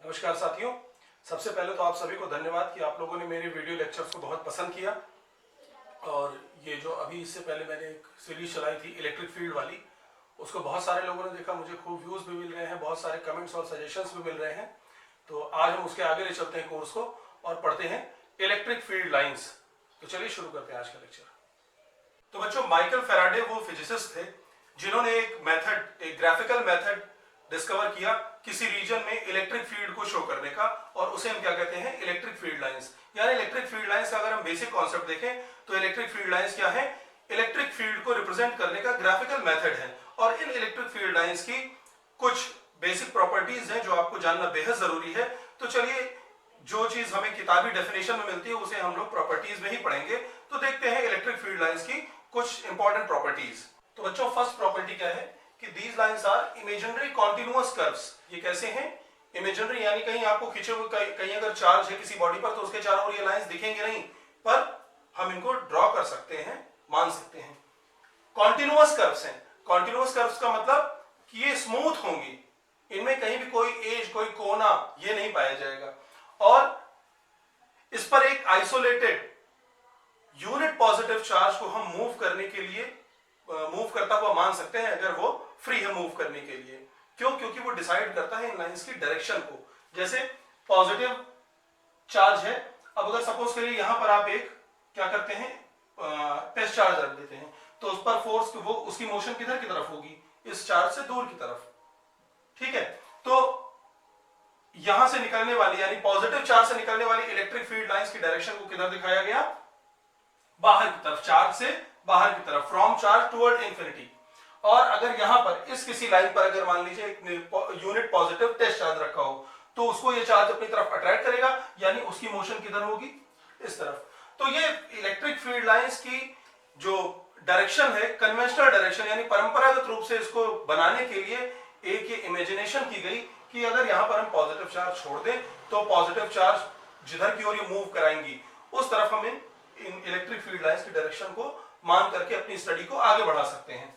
नमस्कार साथियों, सबसे पहले तो आप सभी को धन्यवाद कि आप लोगों ने मेरे वीडियो लेक्चर्स को बहुत पसंद किया। और ये जो अभी इससे पहले मैंने एक सीरीज चलाई थी इलेक्ट्रिक फील्ड वाली, उसको बहुत सारे लोगों ने देखा, मुझे खूब व्यूज़ भी मिल रहे हैं, बहुत सारे कमेंट्स और सजेशंस भी मिल रहे हैं। तो आज हम उसके आगे ले चलते हैं कोर्स को और पढ़ते हैं इलेक्ट्रिक फील्ड लाइन्स। तो चलिए शुरू करते हैं आज का लेक्चर। तो बच्चों, माइकल फैराडे वो फिजिसिस्ट थे जिन्होंने एक ग्राफिकल मेथड डिस्कवर किया किसी रीजन में इलेक्ट्रिक फील्ड को शो करने का, और उसे हम क्या कहते हैं, इलेक्ट्रिक फील्ड लाइंस। यानी इलेक्ट्रिक फील्ड लाइंस का अगर हम बेसिक कॉन्सेप्ट देखें तो इलेक्ट्रिक फील्ड लाइंस क्या है, इलेक्ट्रिक फील्ड को रिप्रेजेंट करने का ग्राफिकल मेथड है। और इन इलेक्ट्रिक फील्ड लाइंस की कुछ बेसिक प्रॉपर्टीज हैं जो आपको जानना बेहद जरूरी है। तो चलिए, जो चीज हमें किताबी डेफिनेशन में मिलती है उसे हम लोग प्रॉपर्टीज में ही पढ़ेंगे। तो देखते हैं इलेक्ट्रिक फील्ड लाइंस की कुछ इंपॉर्टेंट प्रॉपर्टीज। तो बच्चों, फर्स्ट प्रॉपर्टी क्या है कि these lines are imaginary continuous curves। ये कैसे हैं, इमेजिनरी, यानी कहीं आपको खींचे हुए, कहीं अगर चार्ज है किसी बॉडी पर तो उसके चारों ओर ये लाइंस दिखेंगे नहीं, पर हम इनको ड्रॉ कर सकते हैं, मान सकते हैं। कॉन्टिन्यूअस कर्व्स हैं। कॉन्टिन्यूअस कर्व्स का मतलब कि ये स्मूथ होंगी, इनमें कहीं भी कोई एज, कोई कोना ये नहीं पाया जाएगा। और इस पर एक आइसोलेटेड यूनिट पॉजिटिव चार्ज को हम मूव करने के लिए मूव करता हुआ मान सकते हैं अगर वो फ्री है मूव करने के लिए। क्यों? क्योंकि वो डिसाइड करता है इन लाइंस की डायरेक्शन को। जैसे पॉजिटिव चार्ज है, अब अगर सपोज करिए यहां पर आप एक क्या करते हैं, टेस्ट चार्ज रख देते हैं, तो उस पर फोर्स, वो उसकी मोशन किधर की तरफ होगी, इस चार्ज से दूर की तरफ। ठीक है, तो यहां से निकलने वाली, यानी पॉजिटिव चार्ज से निकलने वाली इलेक्ट्रिक फील्ड लाइंस की डायरेक्शन को किधर दिखाया गया, बाहर की तरफ, चार्ज से बाहर की तरफ, फ्रॉम चार्ज टुवर्ड इंफिनिटी। और अगर यहां पर इस किसी लाइन पर अगर मान लीजिए एक यूनिट पॉजिटिव टेस्ट चार्ज रखा हो, तो उसको ये चार्ज अपनी तरफ अट्रैक्ट करेगा, यानी उसकी मोशन किधर होगी, इस तरफ। तो ये इलेक्ट्रिक फील्ड लाइंस की जो डायरेक्शन है, कन्वेंशनल डायरेक्शन, यानी परंपरागत रूप से इसको बनाने के लिए एक ये इमेजिनेशन की गई कि अगर यहां पर हम पॉजिटिव चार्ज छोड़ दें तो पॉजिटिव चार्ज जिधर की ओर ये मूव कराएंगी उस तरफ हम इन इलेक्ट्रिक फील्ड लाइंस की डायरेक्शन को मान करके अपनी स्टडी को आगे बढ़ा सकते हैं।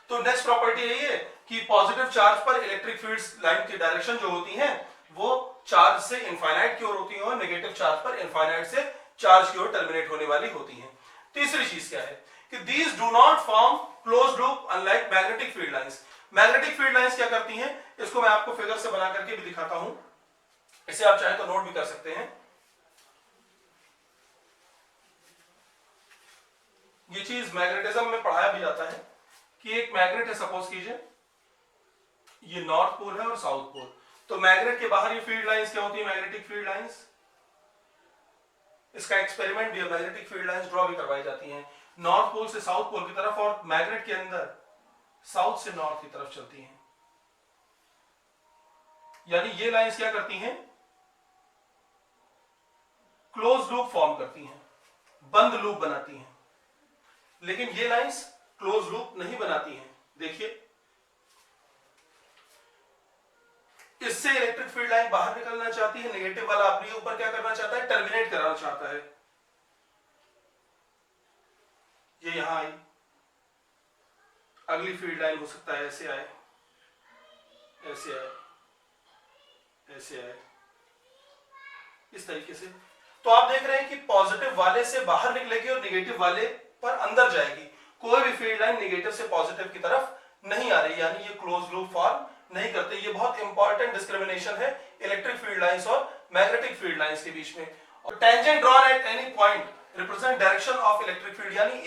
तो नेक्स्ट प्रॉपर्टी यही है कि पॉजिटिव चार्ज पर इलेक्ट्रिक फील्ड लाइन की डायरेक्शन जो होती है वो चार्ज से इनफाइनाइट की ओर होती है, और नेगेटिव चार्ज पर इनफाइनाइट से चार्ज की ओर टर्मिनेट होने वाली होती है। तीसरी चीज क्या है कि these do not form closed loop unlike magnetic field lines. Magnetic field lines क्या करती हैं, इसको मैं आपको फिगर से बना करके भी दिखाता हूं, इसे आप चाहे तो नोट भी कर सकते हैं। ये चीज मैग्नेटिज्म में पढ़ाया भी जाता है कि एक मैग्नेट है, सपोज कीजिए ये नॉर्थ पोल है और साउथ पोल, तो मैग्नेट के बाहर ये फील्ड लाइंस क्या होती है, मैग्नेटिक फील्ड लाइंस। इसका एक्सपेरिमेंट भी है, मैग्नेटिक फील्ड लाइंस ड्रॉ भी करवाई जाती हैं नॉर्थ पोल से साउथ पोल की तरफ, और मैग्नेट के अंदर साउथ से नॉर्थ की तरफ चलती हैं। यानी ये लाइंस क्या करती हैं, क्लोज लूप फॉर्म करती हैं, बंद लूप बनाती हैं। लेकिन ये लाइंस क्लोज लूप नहीं बनाती हैं। देखिए, इससे इलेक्ट्रिक फील्ड लाइन बाहर निकलना चाहती है, नेगेटिव वाला अपने ऊपर क्या करना चाहता है, टर्मिनेट कराना चाहता है। ये यहां आई, अगली फील्ड लाइन हो सकता है ऐसे आए, ऐसे आए, ऐसे आए, इस तरीके से। तो आप देख रहे हैं कि पॉजिटिव वाले से बाहर निकलेगी और नेगेटिव वाले पर अंदर जाएगी। कोई भी फील्ड लाइन नेगेटिव से पॉजिटिव की तरफ नहीं आ रही, यानी ये क्लोज लूप फॉर्म नहीं करते। ये बहुत इंपॉर्टेंट डिस्क्रिमिनेशन है इलेक्ट्रिक फील्ड लाइंस और मैग्नेटिक फील्ड लाइंस के बीच में। और tangent drawn at any point represent direction of electric field, यानी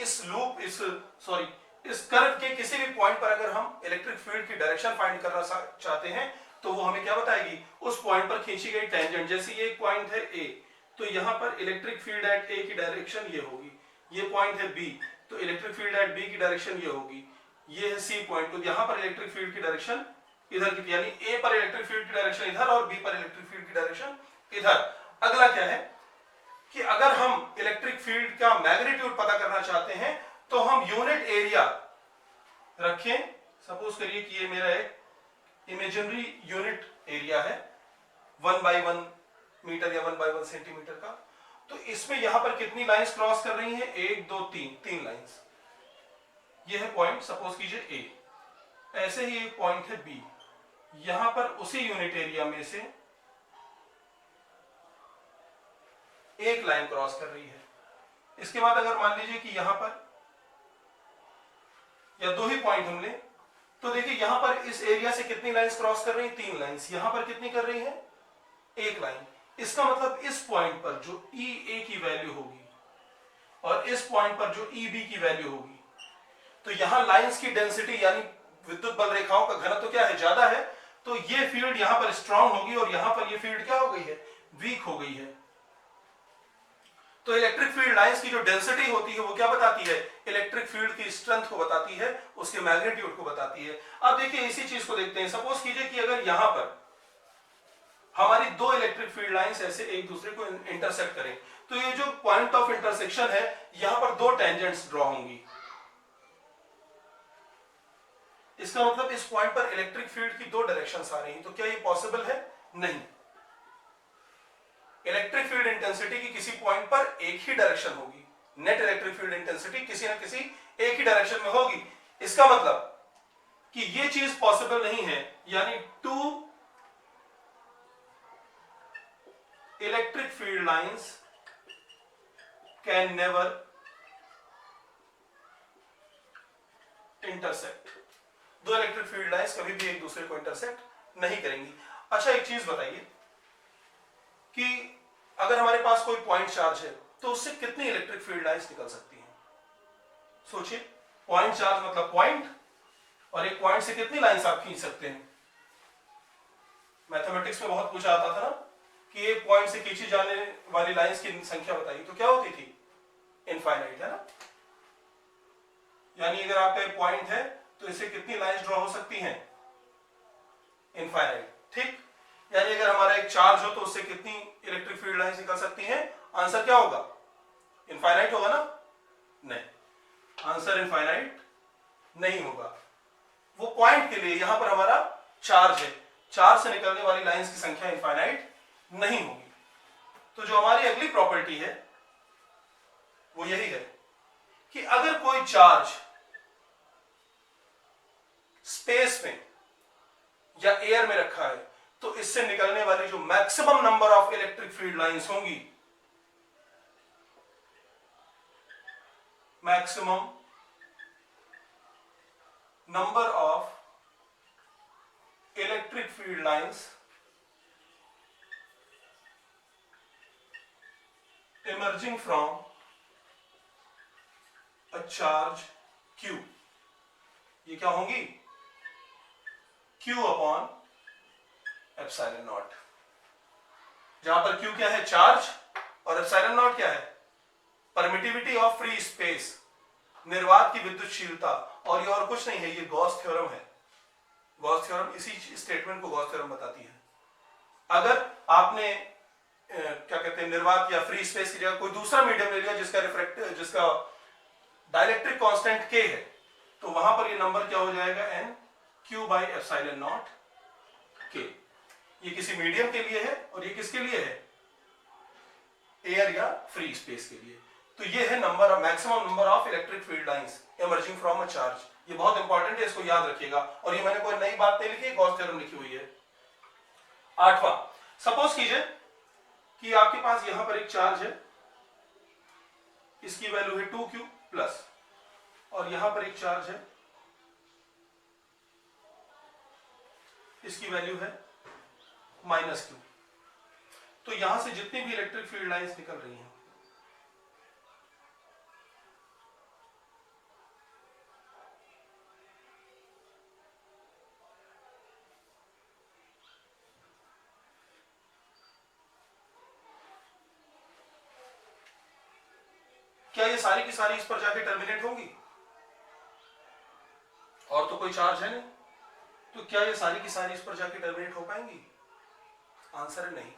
इस कर्व के किसी भी पॉइंट पर अगर हम इलेक्ट्रिक फील्ड की डायरेक्शन फाइंड करना चाहते हैं तो वो हमें क्या बताएगी, उस पॉइंट पर खींची गई टेंजेंट। जैसे ये एक पॉइंट है ए, तो यहां पर इलेक्ट्रिक फील्ड एट ए की डायरेक्शन ये होगी। ये पॉइंट है बी, तो इलेक्ट्रिक फील्ड एट बी की डायरेक्शन ये होगी। ये है सी पॉइंट, तो यहां पर इलेक्ट्रिक फील्ड की डायरेक्शन इधर की, यानी ए पर इलेक्ट्रिक फील्ड की डायरेक्शन इधर और बी पर इलेक्ट्रिक फील्ड की डायरेक्शन इधर। अगला क्या है कि अगर हम इलेक्ट्रिक फील्ड का मैग्नीट्यूड पता करना चाहते हैं तो हम यूनिट एरिया रखें। सपोज करिए कि ये मेरा एक इमेजिनरी यूनिट एरिया है 1/1 मीटर या 1/1 सेंटीमीटर का। तो इसमें यहां पर कितनी लाइंस क्रॉस कर रही हैं, 1 2 3, 3 लाइंस। ये है पॉइंट, सपोज कीजिए ए। ऐसे ही एक पॉइंट है बी, यहां पर उसी यूनिट एरिया में से एक लाइन क्रॉस कर रही है। इसके बाद अगर मान लीजिए कि यहां पर या दो ही पॉइंट हमने, तो देखिए यहां पर इस एरिया से कितनी लाइंस क्रॉस कर रही हैं? 3 लाइंस। यहां पर कितनी कर रही है? एक लाइन। इसका मतलब इस पॉइंट पर जो ई ए की वैल्यू होगी और इस पॉइंट पर जो ई बी की वैल्यू होगी, तो यहां लाइंस की डेंसिटी यानी विद्युत बल रेखाओं का घनत्व तो क्या है? ज्यादा है। तो ये फील्ड यहां पर स्ट्रांग होगी और यहां पर ये फील्ड क्या हो गई है? वीक हो गई है। तो इलेक्ट्रिक फील्ड लाइंस की जो डेंसिटी होती है वो क्या बताती है? इलेक्ट्रिक फील्ड की स्ट्रेंथ को बताती है, उसके मैग्नीट्यूड को बताती है। अब देखिए इसी चीज को देखते हैं। सपोज कीजिए कि अगर यहां पर हमारी दो इलेक्ट्रिक फील्ड लाइंस ऐसे एक दूसरे को इंटरसेक्ट करें, तो ये जो पॉइंट ऑफ इंटरसेक्शन है, यहां पर दो टेंजेंट्स ड्रॉ होंगी। इसका मतलब इस पॉइंट पर इलेक्ट्रिक फील्ड की दो डायरेक्शंस आ रही हैं। तो क्या ये पॉसिबल है? नहीं। इलेक्ट्रिक फील्ड इंटेंसिटी की किसी पॉइंट पर एक ही डायरेक्शन होगी। नेट इलेक्ट्रिक फील्ड इंटेंसिटी किसी ना किसी एक ही डायरेक्शन में होगी। इसका मतलब कि ये चीज पॉसिबल नहीं है, यानी two electric field lines can never intersect. दो इलेक्ट्रिक फील्ड लाइंस कभी भी एक दूसरे को इंटरसेक्ट नहीं करेंगी। अच्छा एक चीज बताइए कि अगर हमारे पास कोई पॉइंट चार्ज है तो उससे कितनी इलेक्ट्रिक फील्ड लाइंस निकल सकती हैं? सोचिए, पॉइंट चार्ज मतलब पॉइंट, और एक पॉइंट से कितनी लाइंस आप खींच सकते हैं? मैथमेटिक्स में बहुत कुछ आता था ना कि एक पॉइंट से खींची जाने वाली लाइंस की संख्या बताइए, तो क्या होती थी? इनफाइनाइट, है ना। यानी अगर आपका एक पॉइंट है तो इससे कितनी लाइंस ड्रॉ हो सकती हैं? इनफाइनाइट। ठीक, यानी अगर हमारा एक चार्ज हो तो उससे कितनी इलेक्ट्रिक फील्ड लाइंस निकल सकती हैं? आंसर क्या होगा? इनफाइनाइट होगा ना? नहीं, आंसर इनफाइनाइट नहीं होगा। वो पॉइंट के लिए यहां पर हमारा चार्ज है, चार्ज से निकलने वाली लाइंस की संख्या इनफाइनाइट नहीं होगी। तो जो हमारी अगली प्रॉपर्टी है वो यही है कि अगर कोई चार्ज स्पेस में या एयर में रखा है तो इससे निकलने वाली जो maximum number of electric field lines होंगी, maximum number of electric field lines emerging from a charge Q, ये क्या होंगी? Q upon epsilon naught. जहां पर Q क्या है? चार्ज, और एप्सिलॉन नॉट क्या है? परमिटिविटी ऑफ फ्री स्पेस, निर्वात की विद्युतशीलता। और ये और कुछ नहीं है, ये गॉस थ्योरम है। गॉस थ्योरम इसी स्टेटमेंट को गॉस थ्योरम बताती है। अगर आपने क्या कहते हैं निर्वात या फ्री स्पेस की जगह कोई दूसरा मीडियम ले लिया जिसका डाइलेक्ट्रिक कांस्टेंट k है, तो वहां पर ये नंबर क्या हो जाएगा? n q by epsilon not k। ये किसी मीडियम के लिए है और ये किसके लिए है? एयर या फ्री स्पेस के लिए। तो ये है number, maximum number of electric field lines emerging from a charge. ये बहुत इंपॉर्टेंट है, इसको याद रखिएगा। और ये मैंने कोई नई बात नहीं लिखी, गॉस थ्योरम लिखी हुई है। आठवां, सपोज कीजिए कि आपके पास यहां पर एक चार्ज है, इसकी वैल्यू है 2q प्लस, और यहां पर एक चार्ज है, इसकी वैल्यू है -q। तो यहां से जितनी भी इलेक्ट्रिक फील्ड लाइंस निकल रही हैं, क्या ये सारी की सारी इस पर जाके टर्मिनेट होंगी? और तो कोई चार्ज है नहीं, तो क्या ये सारी की सारी इस पर जाके टर्मिनेट हो पाएंगी? आंसर है नहीं।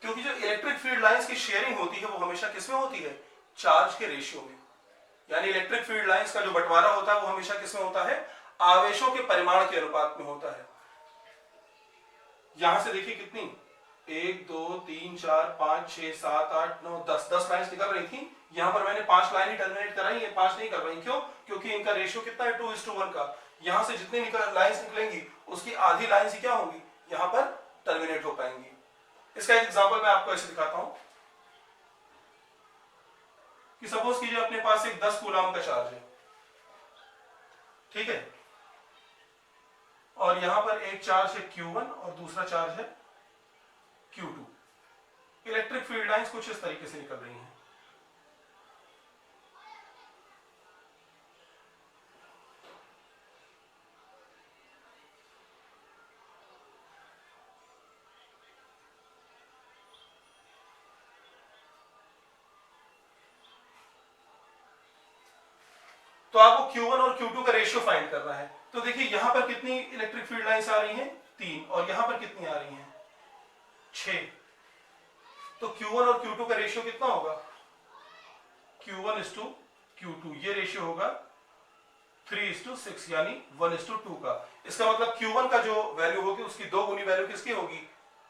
क्योंकि जो इलेक्ट्रिक फील्ड लाइंस की शेयरिंग होती है वो हमेशा किसमें होती है? चार्ज के रेशियो में। यानी इलेक्ट्रिक फील्ड लाइंस का जो बंटवारा होता है वो हमेशा किसमें होता है? आवेशों के परिमाण के अनुपात में होता है। यहां से देखिए कितनी, 1 2 3 4 5 6 7 8 9 10 लाइंस निकल रही थी। यहां पर मैंने 5 लाइन ही टर्मिनेट कराई, ये 5 नहीं कर रही। क्यों? क्योंकि इनका रेशियो कितना है? 2:1 का। यहां से जितनी लाइंस निकलेंगी उसकी आधी लाइंस ही क्या होंगी? यहां पर टर्मिनेट हो पाएंगी। इसका एक एग्जांपल मैं आपको ऐसे दिखाता हूं। कि सपोज कीजिए अपने पास एक 10 कूलाम का चार्ज है, ठीक है, और यहां पर एक चार्ज है Q1 और दूसरा चार्ज है Q2। इलेक्ट्रिक फील्ड लाइंस कुछ इस तरीके से निकल रही हैं। तो आपको Q1 और Q2 का रेशियो फाइंड करना है। तो देखिए यहां पर कितनी इलेक्ट्रिक फील्ड लाइंस आ रही हैं, 3, और यहां पर कितनी आ रही हैं, 6। तो Q1 और Q2 का रेशियो कितना होगा, Q1:Q2, ये रेशियो होगा 3:6, यानी 1:2 का। इसका मतलब Q1 का जो वैल्यू होगी उसकी 2 गुनी वैल्यू किसकी होगी,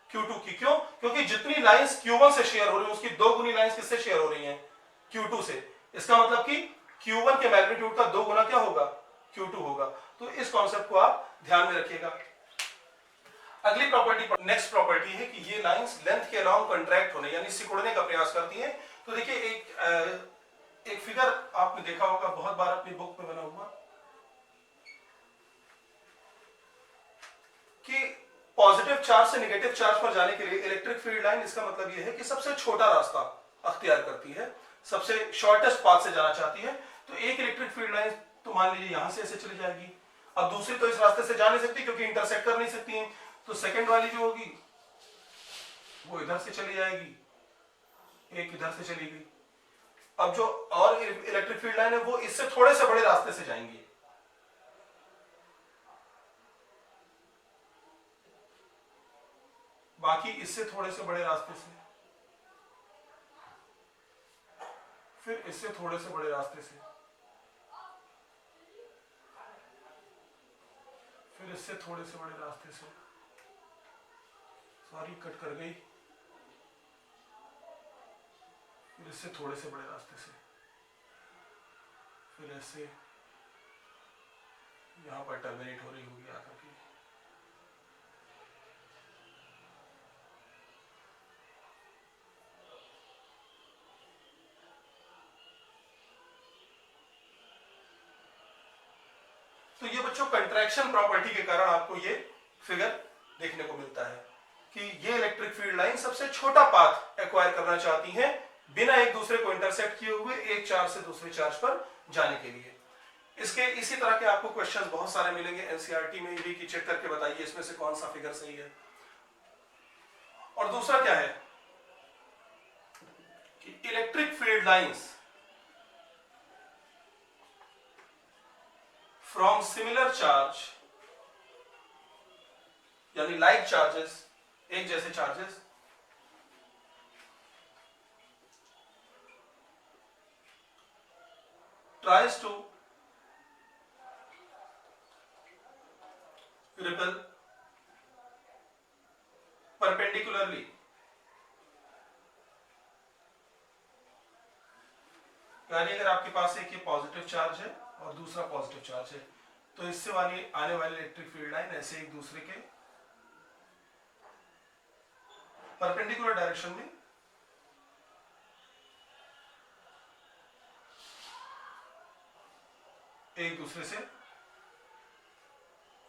Q2 की। क्यों, क्योंकि जितनी लाइंस Q1 से शेयर हो रही है उसकी 2 गुनी लाइंस किससे शेयर हो रही हैं, Q2 से। इसका मतलब कि Q1 के मैग्नीट्यूड का 2 गुना क्या होगा, Q2 होगा। तो इस कॉन्सेप्ट को आप ध्यान में रखिएगा। अगली प्रॉपर्टी, नेक्स्ट प्रॉपर्टी है कि ये लाइंस लेंथ के अलोंग कंट्रैक्ट होने यानी सिकुड़ने का प्रयास करती हैं। तो देखिए एक फिगर आपने देखा होगा बहुत बार अपनी बुक में बना हुआ कि पॉजिटिव चार्ज से नेगेटिव चार्ज पर जाने के लिए इलेक्ट्रिक फील्ड लाइन, इसका मतलब यह है कि सबसे छोटा रास्ता अख्तियार करती है, सबसे शॉर्टेस्ट पाथ से जाना चाहती है। तो एक इलेक्ट्रिक फील्ड लाइन तो मान लीजिए यहां से ऐसे चली जाएगी, अब दूसरी तो इस रास्ते से जा नहीं सकती क्योंकि इंटरसेक्ट कर नहीं सकती है। तो सेकंड वाली जो होगी वो इधर से चली जाएगी, एक इधर से चली गई। अब जो और इलेक्ट्रिक फील्ड लाइन है वो इससे थोड़े से बड़े रास्ते से जाएंगी। बाकी इससे थोड़े से बड़े रास्ते से, फिर इससे थोड़े से बड़े रास्ते से, फिर इससे थोड़े से बड़े रास्ते से, सॉरी कट कर गई, फिर इससे थोड़े से बड़े रास्ते से, फिर ऐसे यहां पर टर्मिनेट हो रही होगी आकर के। तो ये बच्चों कंट्रैक्शन प्रॉपर्टी के कारण आपको ये फिगर देखने को मिलता है कि ये इलेक्ट्रिक फील्ड लाइन सबसे छोटा पाथ एक्वायर करना चाहती हैं बिना एक दूसरे को इंटरसेक्ट किए हुए एक चार्ज से दूसरे चार्ज पर जाने के लिए। इसके इसी तरह के आपको क्वेश्चंस बहुत सारे मिलेंगे एनसीईआरटी में भी कि चेक करके बताइए इसमें से कौन सा फिगर सही है। और दूसरा क्या है कि electric field lines from similar charge यानी लाइक चार्जेस, एक जैसे चार्जेस, ट्राइज टू रिपेल परपेंडिकुलरली यानी अगर आपके पास एक ये पॉजिटिव चार्ज है और दूसरा पॉजिटिव चार्ज है तो इससे वाली आने वाली इलेक्ट्रिक फील्ड लाइन ऐसे एक दूसरे के परपेंडिकुलर डायरेक्शन में एक दूसरे से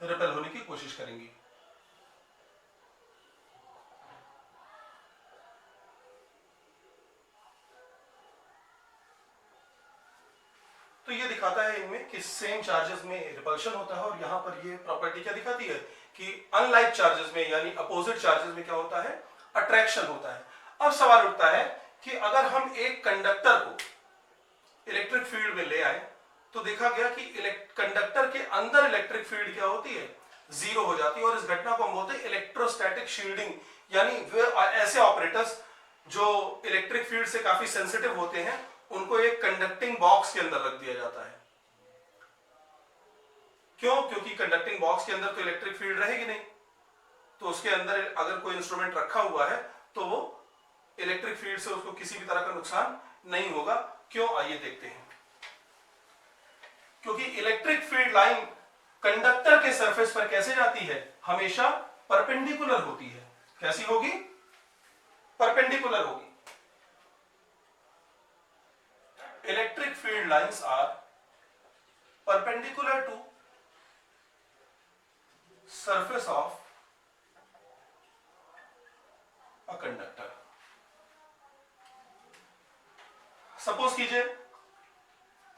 रिपेल होने की कोशिश करेंगी। तो ये दिखाता है इनमें कि सेम चार्जेस में रिपल्शन होता है और यहां पर ये प्रॉपर्टी क्या दिखाती है कि अनलाइक चार्जेस में यानी अपोजिट चार्जेस में क्या होता है, अट्रैक्शन होता है। अब सवाल उठता है कि अगर हम एक कंडक्टर को इलेक्ट्रिक फील्ड में ले आए तो देखा गया कि कंडक्टर के अंदर इलेक्ट्रिक फील्ड क्या होती है, जीरो हो जाती है और इस घटना को हम बोलते हैं इलेक्ट्रोस्टैटिक शील्डिंग। यानी वे ऐसे ऑपरेटर्स जो इलेक्ट्रिक फील्ड से काफी सेंसिटिव होते हैं उनको एक कंडक्टिंग बॉक्स के अंदर रख दिया जाता है। क्यों, क्योंकि कंडक्टिंग बॉक्स के अंदर तो इलेक्ट्रिक फील्ड रहेगी नहीं, तो उसके अंदर अगर कोई इंस्ट्रूमेंट रखा हुआ है तो वो इलेक्ट्रिक फील्ड से उसको किसी भी तरह का नुकसान नहीं होगा। क्यों, आइए देखते हैं। क्योंकि इलेक्ट्रिक फील्ड लाइन कंडक्टर के सरफेस पर कैसे जाती है, हमेशा परपेंडिकुलर होती है। कैसी होगी, परपेंडिकुलर होगी। field lines are perpendicular to surface of a conductor. Suppose कीजिए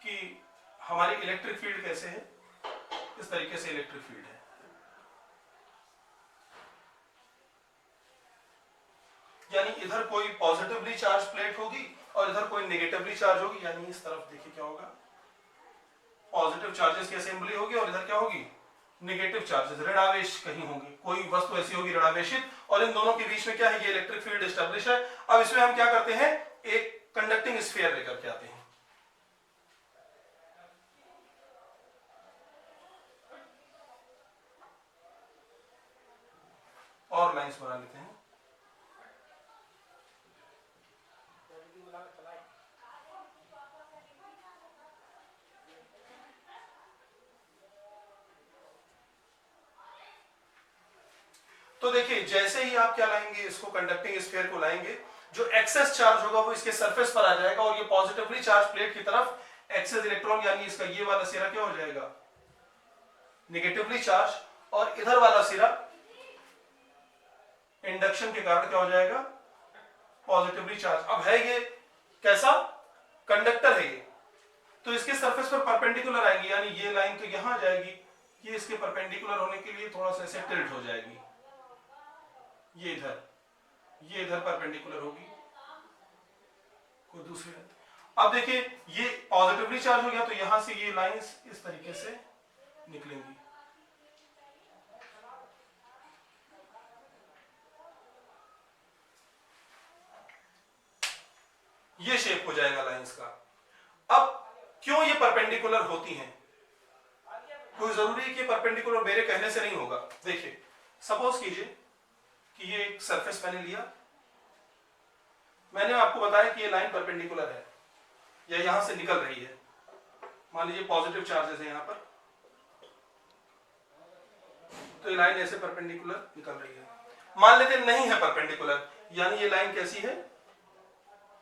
कि हमारी इलेक्ट्रिक फील्ड कैसे है, इस तरीके से इलेक्ट्रिक फील्ड है। यानी इधर कोई पॉजिटिवली चार्ज प्लेट होगी और इधर कोई नेगेटिवली चार्ज होगी। यानी इस तरफ देखिए क्या होगा, पॉजिटिव चार्जेस की असेंबली होगी और इधर क्या होगी, नेगेटिव चार्जेस, ऋणावेश कहीं होंगे, कोई वस्तु ऐसी होगी ऋणावेशित, और इन दोनों के बीच में क्या है, ये इलेक्ट्रिक फील्ड एस्टेब्लिश है। अब इसमें हम क्या करते हैं, एक कंडक्टिंग स्फीयर लेकर के आते हैं। और लाइंस बना लेते हैं। तो देखिए जैसे ही आप क्या लाएंगे, इसको कंडक्टिंग स्फीयर को लाएंगे, जो एक्सेस चार्ज होगा वो इसके सरफेस पर आ जाएगा और ये पॉजिटिवली चार्ज प्लेट की तरफ एक्सेस इलेक्ट्रॉन, यानी इसका ये वाला सिरा क्या हो जाएगा, नेगेटिवली चार्ज, और इधर वाला सिरा इंडक्शन के कारण क्या हो जाएगा, पॉजिटिवली चार्ज। अब है ये कैसा, कंडक्टर है ये, तो इसके सरफेस पर परपेंडिकुलर आएंगे, यानी ये लाइन तो यहां आ जाएगी, ये इसके परपेंडिकुलर होने के लिए थोड़ा सा ऐसे टिल्ट हो जाएगी, ये इधर परपेंडिकुलर होगी कोई दूसरी। अब देखिए ये पॉजिटिवली चार्ज हो गया, तो यहां से ये लाइंस इस तरीके से निकलेंगी। ये शेप हो जाएगा लाइंस का। अब क्यों ये परपेंडिकुलर होती हैं, कोई जरूरी है कि परपेंडिकुलर मेरे कहने से नहीं होगा। देखिए सपोज कीजिए कि ये एक सरफेस मैंने लिया, मैंने आपको बताया कि ये लाइन परपेंडिकुलर है या यहां से निकल रही है, मान लीजिए पॉजिटिव चार्जेस है यहां पर, तो ये लाइन ऐसे परपेंडिकुलर निकल रही है। मान लेते नहीं है परपेंडिकुलर, यानी ये लाइन कैसी है,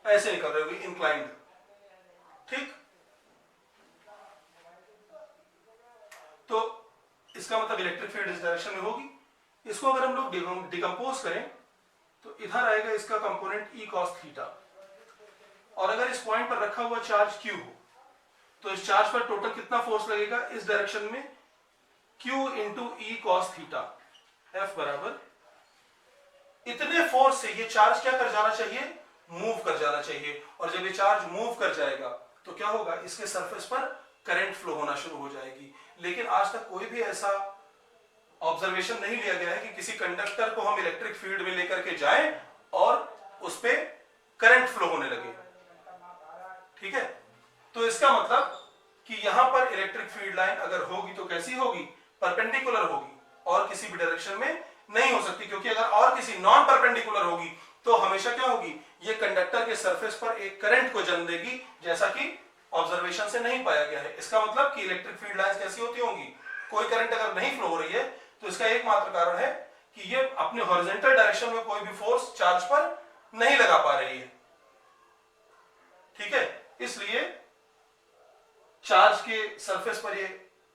ऐसे निकल रही होगी, इंक्लाइंड, ठीक। तो इसका मतलब इलेक्ट्रिक फील्ड इस डायरेक्शन में होगी। इसको अगर हम लोग डिकम्पोज करें तो इधर आएगा इसका कंपोनेंट ई कॉस थीटा, और अगर इस पॉइंट पर रखा हुआ चार्ज Q हो तो इस चार्ज पर टोटल कितना फोर्स लगेगा इस डायरेक्शन में, Q into E cos theta, F बराबर इतने फोर्स से ये चार्ज क्या कर जाना चाहिए, मूव कर जाना चाहिए। और जब ये चार्ज मूव कर जाएगा तो क्या होगा, इसके सरफेस पर करंट फ्लो होना शुरू हो जाएगी। लेकिन आज तक कोई भी ऐसा ऑब्जर्वेशन नहीं लिया गया है कि किसी कंडक्टर को हम इलेक्ट्रिक फील्ड में लेकर के जाएं और उस पे करंट फ्लो होने लगे, ठीक है। तो इसका मतलब कि यहां पर इलेक्ट्रिक फील्ड लाइन अगर होगी तो कैसी होगी, परपेंडिकुलर होगी, और किसी भी डायरेक्शन में नहीं हो सकती, क्योंकि अगर और किसी नॉन परपेंडिकुलर होगी तो हमेशा क्या होगी, ये कंडक्टर के सरफेस पर एक करंट को जन्म देगी, जैसा कि ऑब्जर्वेशन से नहीं पाया गया है। इसका मतलब कि इलेक्ट्रिक फील्ड लाइंस कैसी होती होंगी, कोई करंट अगर नहीं फ्लो हो रही है तो इसका एकमात्र कारण है कि ये अपने हॉरिजॉन्टल डायरेक्शन में कोई भी फोर्स चार्ज पर नहीं लगा पा रही है, ठीक है। इसलिए चार्ज के सरफेस पर ये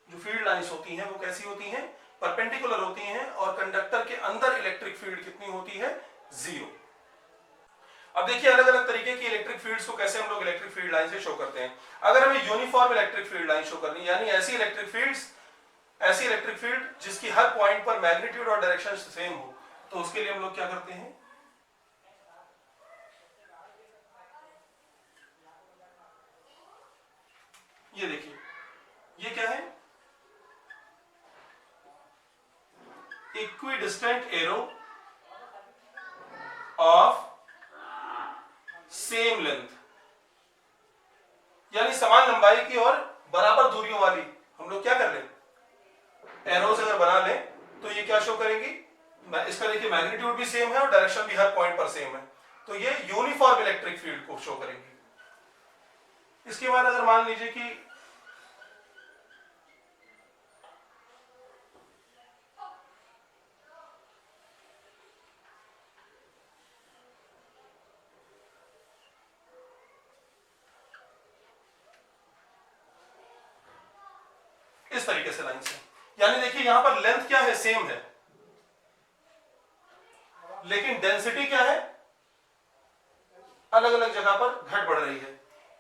जो फील्ड लाइंस होती हैं वो कैसी होती हैं, परपेंडिकुलर होती हैं, और कंडक्टर के अंदर इलेक्ट्रिक फील्ड कितनी होती है, 0। अब देखिए अलग अलग तरीके की इलेक्ट्रिक फील्ड्स को कैसे हम लोग इलेक्ट्रिक फील्ड लाइन से शो करते हैं। अगर हमें uniform electric field line show करनी, यानी ऐसी इलेक्ट्रिक फील्ड जिसकी हर पॉइंट पर मैग्नीट्यूड और डायरेक्शन सेम हो, तो उसके लिए हम लोग क्या करते हैं, ये देखिए ये क्या है, equidistant arrow of same length, यानी समान लंबाई की और बराबर दूरियों वाली हम लोग क्या कर लें, एरोस अगर बना लें तो ये क्या शो करेंगी, इसका देखिए मैग्नीट्यूड भी सेम है और डायरेक्शन भी हर पॉइंट पर सेम है, तो ये यूनिफॉर्म इलेक्ट्रिक फील्ड को शो करेंगी। इसके बाद अगर मान लीजिए कि इस तरीके से लाइन से, यानी देखिए यहां पर लेंथ क्या है, सेम है, लेकिन डेंसिटी क्या है, अलग अलग जगह पर घट बढ़ रही है।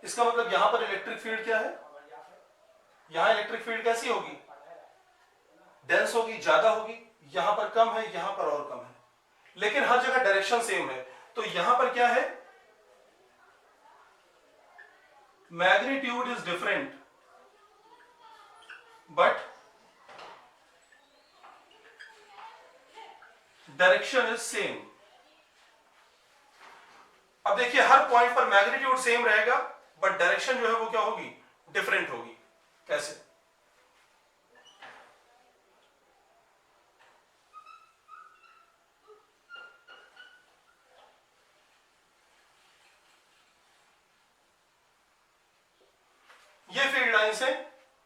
इसका मतलब यहां पर इलेक्ट्रिक फील्ड क्या है, यहां इलेक्ट्रिक फील्ड कैसी होगी, डेंस होगी, ज्यादा होगी, यहां पर कम है, यहां पर और कम है, लेकिन हर जगह डायरेक्शन सेम है। तो यहां पर क्या है, magnitude is different but direction is same. अब देखिए हर पॉइंट पर मैग्नीट्यूड सेम रहेगा बट डायरेक्शन जो है वो क्या होगी, डिफरेंट होगी। कैसे, ये फील्ड लाइंस है,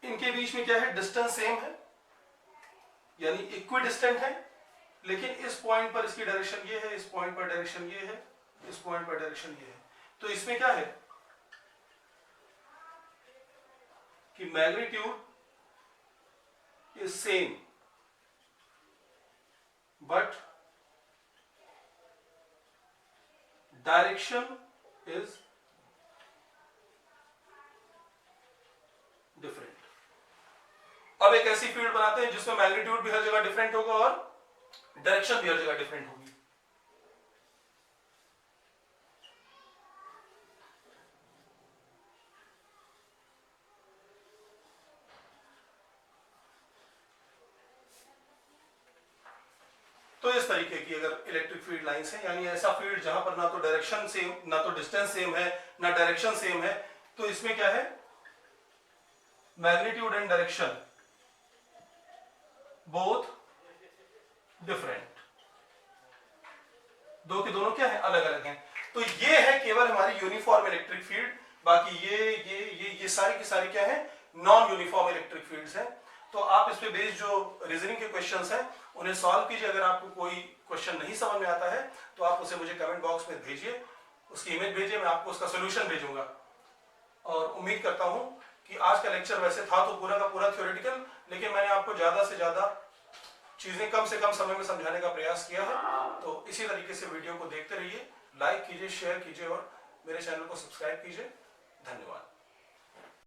इनके बीच में क्या है, डिस्टेंस सेम है, यानी इक्वी डिस्टेंट है, लेकिन इस पॉइंट पर इसकी डायरेक्शन ये है, इस पॉइंट पर डायरेक्शन ये है, इस पॉइंट पर डायरेक्शन ये है। तो इसमें क्या है कि magnitude is same but direction is different. अब एक ऐसी फील्ड बनाते हैं जिसमें मैग्नीट्यूड भी हर जगह डिफरेंट होगा और डायरेक्शन भी हर जगह डिफरेंट होगी। तो इस तरीके की अगर इलेक्ट्रिक फील्ड लाइंस है, यानी ऐसा फील्ड जहां पर ना तो डायरेक्शन सेम, ना तो डिस्टेंस सेम है, ना डायरेक्शन सेम है, तो इसमें क्या है, magnitude and direction both different, दो के दोनों क्या है, अलग अलग हैं। तो ये है केवल हमारी यूनिफॉर्म इलेक्ट्रिक फील्ड, बाकी ये सारी की सारी क्या है, नॉन यूनिफॉर्म इलेक्ट्रिक फील्ड्स हैं। तो आप इस पे बेस्ड जो रीजनिंग के क्वेश्चंस हैं उन्हें सॉल्व कीजिए। अगर आपको कोई क्वेश्चन नहीं समझ में आता है तो आप उसे मुझे कमेंट बॉक्स में भेजिए, उसकी इमेज भेजिए, मैं आपको उसका सोल्यूशन भेजूंगा। और उम्मीद करता हूं कि आज का लेक्चर वैसे था तो पूरा का पूरा थ्योरेटिकल, लेकिन मैंने आपको ज्यादा से ज्यादा चीजें कम से कम समय में समझाने का प्रयास किया है। तो इसी तरीके से वीडियो को देखते रहिए, लाइक कीजिए, शेयर कीजिए और मेरे चैनल को सब्सक्राइब कीजिए। धन्यवाद।